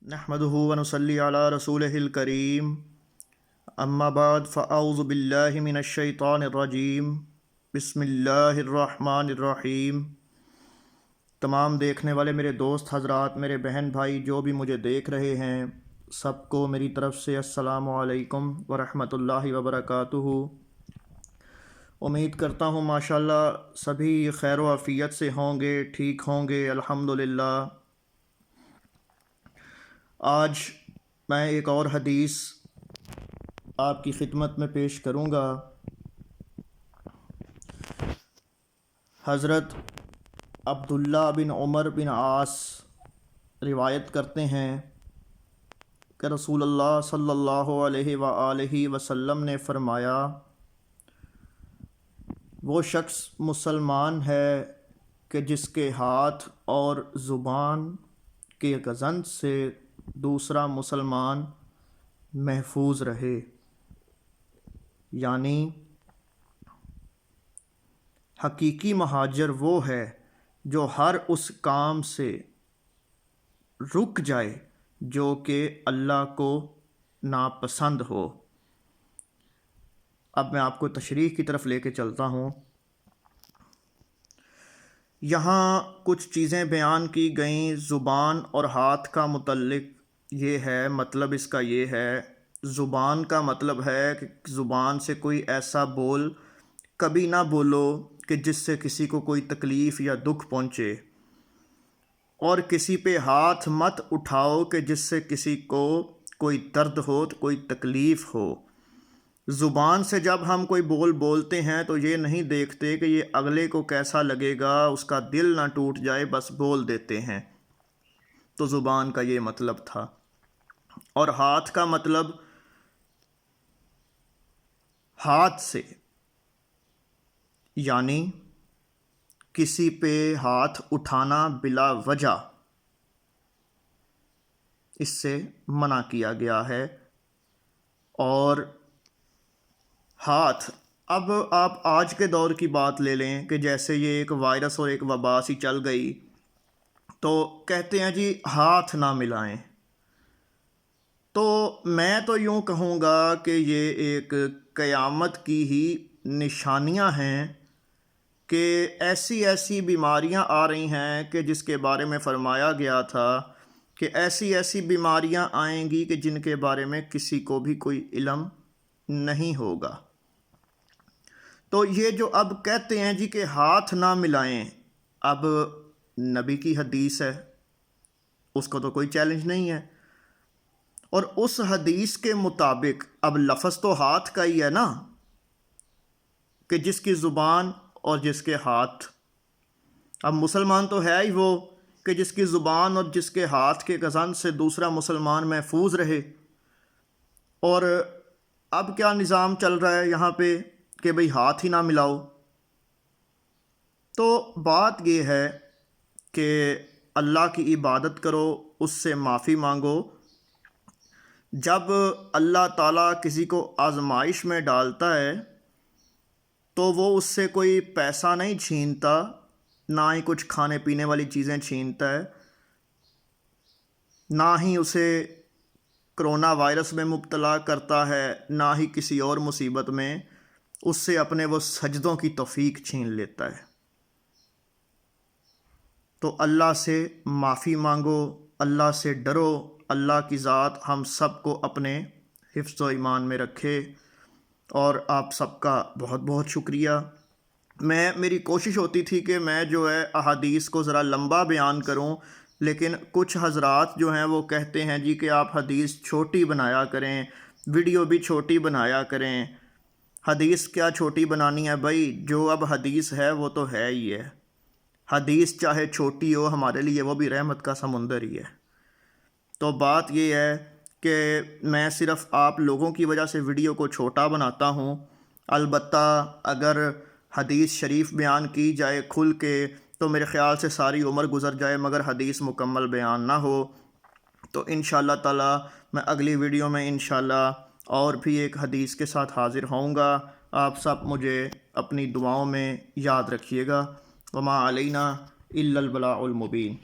نحمدہ ونصلی علی رسولہ الکریم اما بعد فاعوذ باللہ من الشیطان الرجیم بسم اللہ الرحمن الرحیم۔ تمام دیکھنے والے میرے دوست حضرات، میرے بہن بھائی جو بھی مجھے دیکھ رہے ہیں، سب کو میری طرف سے السلام علیکم ورحمۃ اللہ وبرکاتہ۔ امید کرتا ہوں ماشاءاللہ سبھی خیر و عافیت سے ہوں گے، ٹھیک ہوں گے الحمدللہ۔ آج میں ایک اور حدیث آپ کی خدمت میں پیش کروں گا۔ حضرت عبداللہ بن عمر بن عاص روایت کرتے ہیں کہ رسول اللہ صلی اللہ علیہ وآلہ وسلم نے فرمایا، وہ شخص مسلمان ہے کہ جس کے ہاتھ اور زبان کے غضن سے دوسرا مسلمان محفوظ رہے، یعنی حقیقی مہاجر وہ ہے جو ہر اس کام سے رک جائے جو کہ اللہ کو ناپسند ہو۔ اب میں آپ کو تشریح کی طرف لے کے چلتا ہوں۔ یہاں کچھ چیزیں بیان کی گئیں زبان اور ہاتھ کا متعلق، یہ ہے مطلب اس کا یہ ہے، زبان کا مطلب ہے کہ زبان سے کوئی ایسا بول کبھی نہ بولو کہ جس سے کسی کو کوئی تکلیف یا دکھ پہنچے، اور کسی پہ ہاتھ مت اٹھاؤ کہ جس سے کسی کو کوئی درد ہو، کوئی تکلیف ہو۔ زبان سے جب ہم کوئی بول بولتے ہیں تو یہ نہیں دیکھتے کہ یہ اگلے کو کیسا لگے گا، اس کا دل نہ ٹوٹ جائے، بس بول دیتے ہیں۔ تو زبان کا یہ مطلب تھا۔ اور ہاتھ کا مطلب ہاتھ سے، یعنی کسی پہ ہاتھ اٹھانا بلا وجہ، اس سے منع کیا گیا ہے۔ اور ہاتھ، اب آپ آج کے دور کی بات لے لیں کہ جیسے یہ ایک وائرس اور ایک وبا سی چل گئی، تو کہتے ہیں جی ہاتھ نہ ملائیں۔ تو میں تو یوں کہوں گا کہ یہ ایک قیامت کی ہی نشانیاں ہیں کہ ایسی ایسی بیماریاں آ رہی ہیں کہ جس کے بارے میں فرمایا گیا تھا کہ ایسی ایسی بیماریاں آئیں گی کہ جن کے بارے میں کسی کو بھی کوئی علم نہیں ہوگا۔ تو یہ جو اب کہتے ہیں جی کہ ہاتھ نہ ملائیں، اب نبی کی حدیث ہے، اس کو تو کوئی چیلنج نہیں ہے، اور اس حدیث کے مطابق اب لفظ تو ہاتھ کا ہی ہے نا، کہ جس کی زبان اور جس کے ہاتھ۔ اب مسلمان تو ہے ہی وہ کہ جس کی زبان اور جس کے ہاتھ کے غضن سے دوسرا مسلمان محفوظ رہے۔ اور اب کیا نظام چل رہا ہے یہاں پہ کہ بھئی ہاتھ ہی نہ ملاؤ۔ تو بات یہ ہے کہ اللہ کی عبادت کرو، اس سے معافی مانگو۔ جب اللہ تعالیٰ کسی کو آزمائش میں ڈالتا ہے تو وہ اس سے کوئی پیسہ نہیں چھینتا، نہ ہی کچھ کھانے پینے والی چیزیں چھینتا ہے، نہ ہی اسے کرونا وائرس میں مبتلا کرتا ہے، نہ ہی کسی اور مصیبت میں، اس سے اپنے وہ سجدوں کی توفیق چھین لیتا ہے۔ تو اللہ سے معافی مانگو، اللہ سے ڈرو، اللہ کی ذات ہم سب کو اپنے حفظ و ایمان میں رکھے۔ اور آپ سب کا بہت بہت شکریہ۔ میری کوشش ہوتی تھی کہ میں جو ہے احادیث کو ذرا لمبا بیان کروں، لیکن کچھ حضرات جو ہیں وہ کہتے ہیں جی کہ آپ حدیث چھوٹی بنایا کریں، ویڈیو بھی چھوٹی بنایا کریں۔ حدیث کیا چھوٹی بنانی ہے بھائی، جو اب حدیث ہے وہ تو ہے ہی ہے۔ حدیث چاہے چھوٹی ہو، ہمارے لیے وہ بھی رحمت کا سمندر ہی ہے۔ تو بات یہ ہے کہ میں صرف آپ لوگوں کی وجہ سے ویڈیو کو چھوٹا بناتا ہوں۔ البتہ اگر حدیث شریف بیان کی جائے کھل کے تو میرے خیال سے ساری عمر گزر جائے مگر حدیث مکمل بیان نہ ہو۔ تو انشاءاللہ تعالی میں اگلی ویڈیو میں انشاءاللہ اور بھی ایک حدیث کے ساتھ حاضر ہوں گا۔ آپ سب مجھے اپنی دعاؤں میں یاد رکھیے گا۔ وما علینا الا البلاغ المبین۔